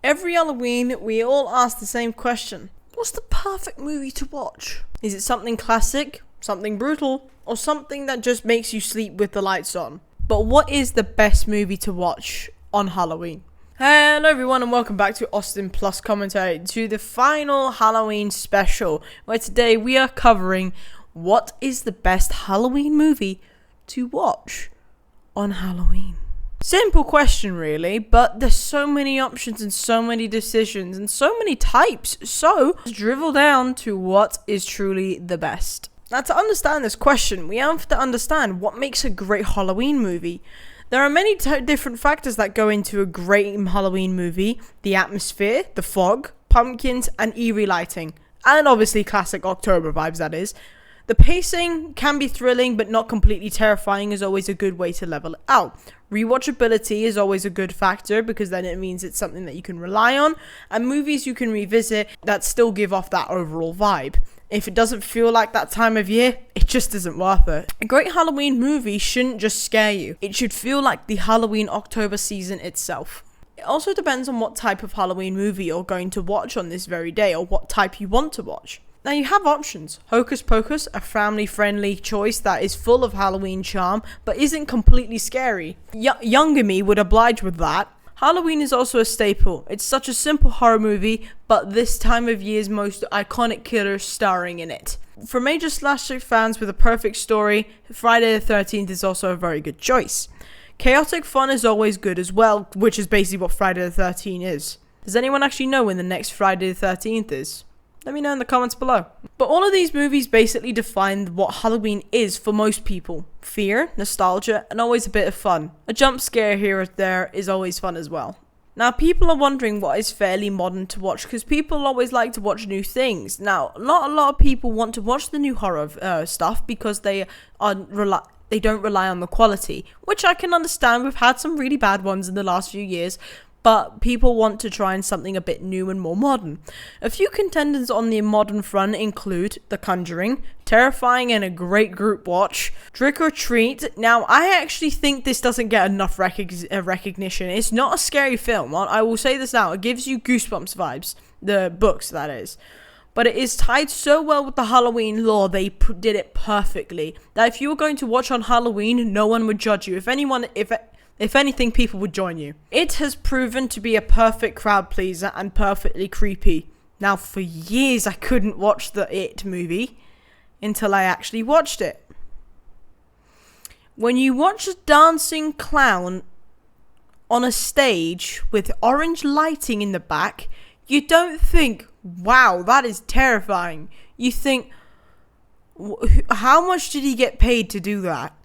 Every Halloween, we all ask the same question. What's the perfect movie to watch? Is it something classic, something brutal, or something that just makes you sleep with the lights on? But what is the best movie to watch on Halloween? Hello everyone and welcome back to AustinPlus commentary to the final Halloween special, where today we are covering what is the best Halloween movie to watch on Halloween. Simple question really, but there's so many options and so many decisions and so many types, so let's drill down to what is truly the best. Now, to understand this question, we have to understand what makes a great Halloween movie. There are many different factors that go into a great Halloween movie: the atmosphere, the fog, pumpkins, and eerie lighting, and obviously classic October vibes, that is. The pacing can be thrilling, but not completely terrifying is always a good way to level it out. Rewatchability is always a good factor because then it means it's something that you can rely on, and movies you can revisit that still give off that overall vibe. If it doesn't feel like that time of year, it just isn't worth it. A great Halloween movie shouldn't just scare you. It should feel like the Halloween October season itself. It also depends on what type of Halloween movie you're going to watch on this very day, or what type you want to watch. Now, you have options. Hocus Pocus, a family-friendly choice that is full of Halloween charm, but isn't completely scary. Younger me would oblige with that. Halloween is also a staple. It's such a simple horror movie, but this time of year's most iconic killers starring in it. For major slasher fans with a perfect story, Friday the 13th is also a very good choice. Chaotic fun is always good as well, which is basically what Friday the 13th is. Does anyone actually know when the next Friday the 13th is? Let me know in the comments below. But all of these movies basically define what Halloween is for most people. Fear, nostalgia, and always a bit of fun. A jump scare here or there is always fun as well. Now, people are wondering what is fairly modern to watch, because people always like to watch new things. Now, not a lot of people want to watch the new horror stuff because they don't rely on the quality, which I can understand. We've had some really bad ones in the last few years, but people want to try something a bit new and more modern. A few contenders on the modern front include The Conjuring, terrifying and a great group watch, Trick or Treat. Now, I actually think this doesn't get enough recognition. It's not a scary film. I will say this now. It gives you goosebumps vibes. The books, that is. But it is tied so well with the Halloween lore, they did it perfectly, that if you were going to watch on Halloween, no one would judge you. If anything, people would join you. It has proven to be a perfect crowd pleaser and perfectly creepy. Now, for years, I couldn't watch the It movie until I actually watched it. When you watch a dancing clown on a stage with orange lighting in the back, you don't think, wow, that is terrifying. You think, how much did he get paid to do that?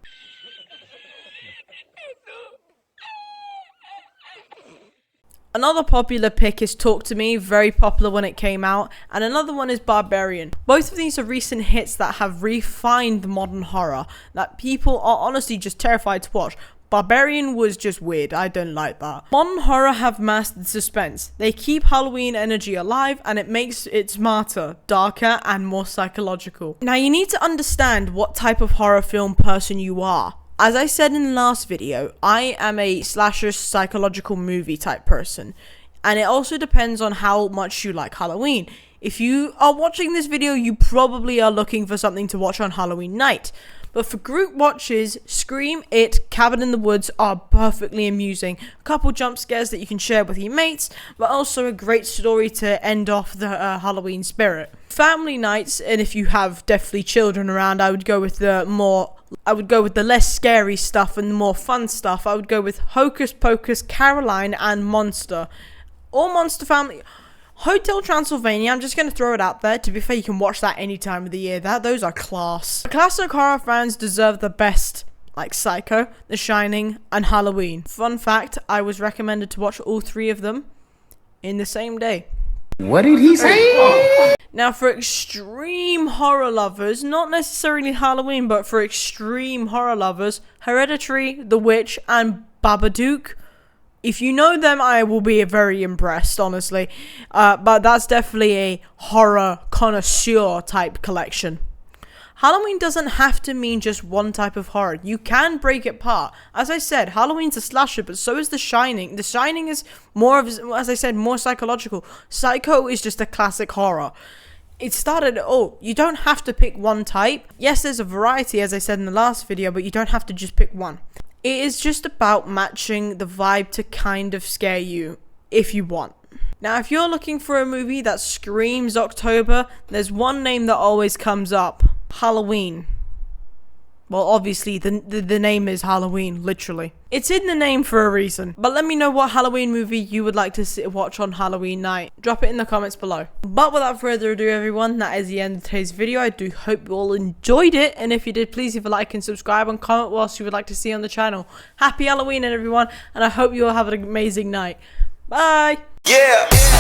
Another popular pick is Talk to Me, very popular when it came out, and another one is Barbarian. Both of these are recent hits that have refined modern horror that people are honestly just terrified to watch. Barbarian was just weird, I don't like that. Modern horror have mastered suspense. They keep Halloween energy alive, and it makes it smarter, darker, and more psychological. Now, you need to understand what type of horror film person you are. As I said in the last video, I am a slasher psychological movie type person, and it also depends on how much you like Halloween. If you are watching this video, you probably are looking for something to watch on Halloween night. But for group watches, Scream, It, Cabin in the Woods are perfectly amusing. A couple jump scares that you can share with your mates, but also a great story to end off the Halloween spirit. Family nights, and if you have definitely children around, I would go with the less scary stuff and the more fun stuff. I would go with Hocus Pocus, Caroline, and Monster. Or Monster Family. Hotel Transylvania, I'm just going to throw it out there. To be fair, you can watch that any time of the year. Those are class. Classic horror fans deserve the best, like Psycho, The Shining, and Halloween. Fun fact, I was recommended to watch all three of them in the same day. What did he say? Now, for extreme horror lovers, not necessarily Halloween, but for extreme horror lovers, Hereditary, The Witch, and Babadook. If you know them, I will be very impressed, honestly. But that's definitely a horror connoisseur type collection. Halloween doesn't have to mean just one type of horror. You can break it apart. As I said, Halloween's a slasher, but so is The Shining. The Shining is more of, as I said, more psychological. Psycho is just a classic horror. It started, you don't have to pick one type. Yes, there's a variety, as I said in the last video, but you don't have to just pick one. It is just about matching the vibe to kind of scare you, if you want. Now, if you're looking for a movie that screams October, there's one name that always comes up. Halloween. Well, obviously, the name is Halloween, literally. It's in the name for a reason. But let me know what Halloween movie you would like to watch on Halloween night. Drop it in the comments below. But without further ado, everyone, that is the end of today's video. I do hope you all enjoyed it. And if you did, please leave a like and subscribe and comment what else you would like to see on the channel. Happy Halloween, everyone. And I hope you all have an amazing night. Bye. Yeah.